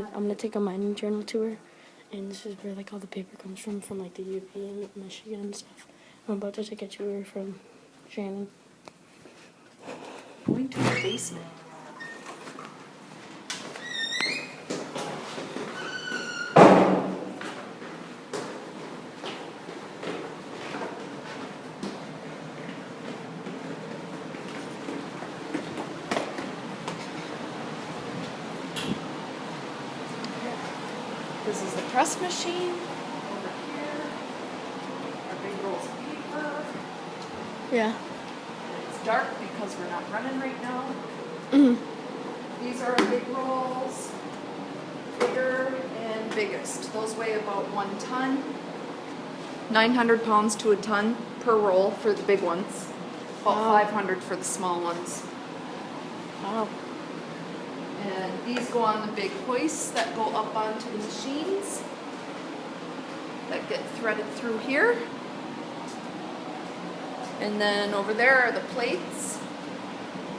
I'm gonna take a mining journal tour, and this is where like all the paper comes from like the UP and Michigan and stuff. I'm about to take a tour from Shannon. Going to the basement. This is the press machine. Over here, our big rolls of paper. Yeah. It's dark because we're not running right now. Mm-hmm. These are our big rolls. Bigger and biggest. Those weigh about 1 ton. 900 pounds to a ton per roll for the big ones. About Wow. 500 for the small ones. Wow. And these go on the big hoists that go up onto the machines that get threaded through here. And then over there are the plates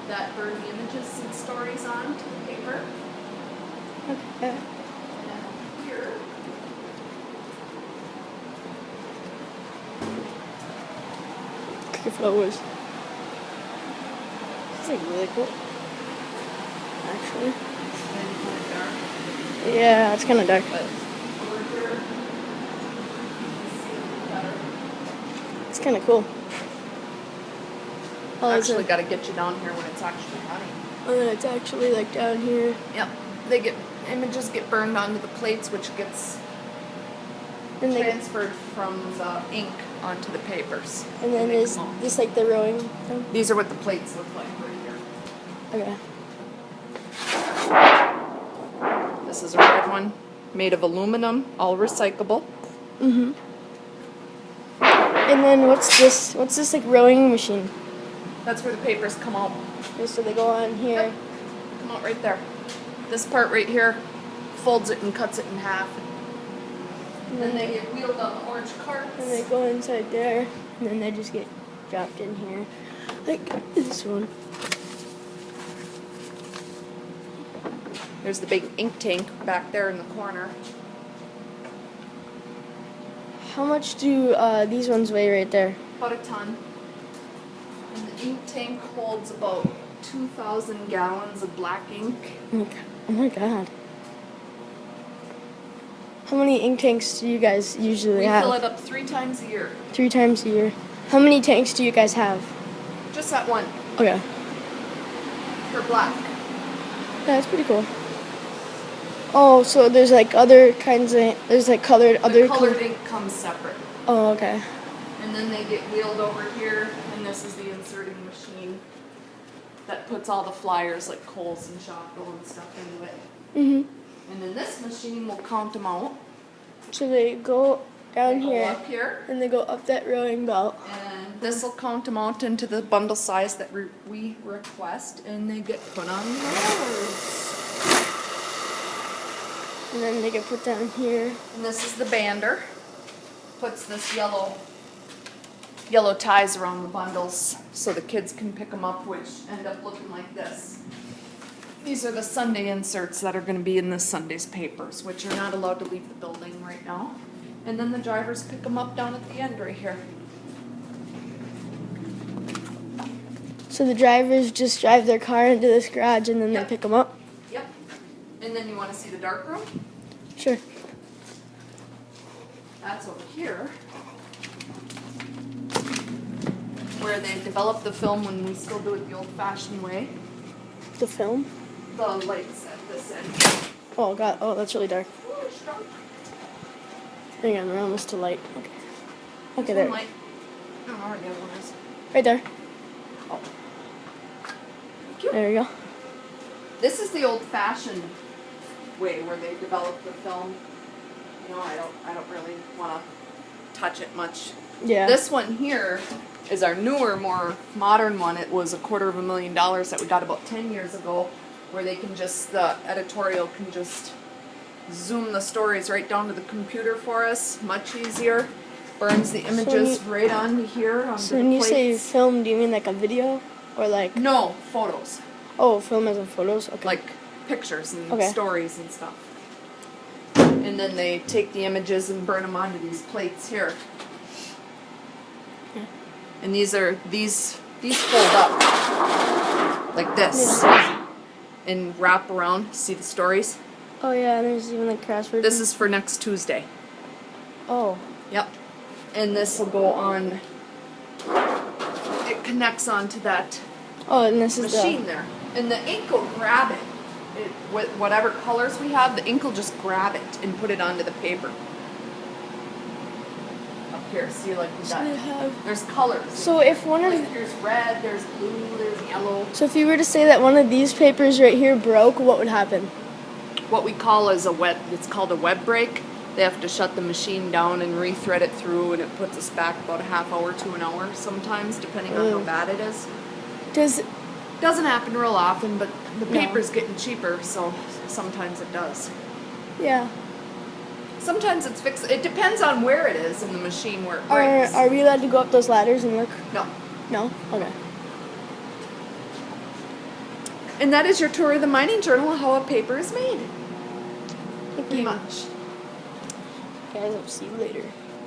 that burn the images and stories onto the paper. Okay. And here, Cricket flowers. This is like really cool. Actually. and kind of dark, Yeah, it's kind of dark. but over here, you can see it better. It's kind of cool. Oh, it's Actually, got to get you down here when it's actually running. and then it's actually like down here. Yep. Images get burned onto the plates, which gets And they transferred from the ink onto the papers. and then Make is them all. this like the rowing thing? These are what the plates look like right here. Okay. This is a red one, made of aluminum, all recyclable. Mhm. And then what's this? What's this like rowing machine? That's where the papers come out. So they go on here. Yep. Come out right there. This part right here folds it and cuts it in half. And then they get wheeled on the orange carts. And they go inside there, and then they just get dropped in here, like this one. There's the big ink tank back there in the corner. How much do these ones weigh right there? About a ton. And the ink tank holds about 2,000 gallons of black ink. Oh my god. How many ink tanks do you guys usually We have? fill it up 3 times a year. 3 times a year. How many tanks do you guys have? Just that one Okay. for black. Yeah, that's pretty cool. Oh, so there's like other kinds of, there's like colored, other The colored ink comes separate. Oh, okay. And then they get wheeled over here, and this is the inserting machine that puts all the flyers like Kohl's and Shopko and stuff into it. Mhm. And then this machine will count them out. So they go down They go here, up here, and they go up that rowing belt. and this will count them out into the bundle size that we request, and they get put on rollers. And then they get put down here. And this is the bander. Puts this yellow ties around the bundles so the kids can pick them up, which end up looking like this. These are the Sunday inserts that are going to be in this Sunday's papers, which are not allowed to leave the building right now. And then the drivers pick them up down at the end right here. So the drivers just drive their car into this garage, and then Yep. they pick them up? Yep. And then you want to see the dark room? Sure. That's over here, where they develop the film when we still do it the old-fashioned way. The film? The lights at this end. Oh god, oh that's really dark. Ooh, it's dark. Hang on, we're almost to light. Okay. Okay, One there. light. I don't know where the other one is. Right there. Oh. Thank you. There we go. This is the old-fashioned way where they develop the film. You know, I don't really want to touch it much. Yeah. This one here is our newer, more modern one. It was $250,000 that we got about 10 years ago, where they can just, the editorial can just zoom the stories right down to the computer for us, much easier. Burns the images right onto here, onto So the when you say plates. film, do you mean like a video? Or like, No, photos. oh, film as in photos? Okay. Like pictures and Okay. stories and stuff. and then they take the images and burn them onto these plates here. Yeah. And these fold up like this and wrap around. See the stories? Oh yeah, and there's even the crossword. This is for next Tuesday. Oh. Yep. And this will go on. It connects onto that Oh, and this is machine there, and the ink will grab it. With whatever colors we have, the ink will just grab it and put it onto the paper. Up here, see, like we got. they have. There's colors. So if one of Like there's red, there's blue, there's yellow. so if you were to say that one of these papers right here broke, what would happen? What we call is it's called a web break. They have to shut the machine down and rethread it through, and it puts us back about a half hour to an hour sometimes, depending on how bad it is. Doesn't happen real often, but the No. paper's getting cheaper, so sometimes it does. Yeah. Sometimes it's fixed. It depends on where it is in the machine where it Are breaks. are we allowed to go up those ladders and look? No. No. Okay. And that is your tour of the Mining Journal, how a paper is made. Thank Pretty you. much. Guys, I'll see you later.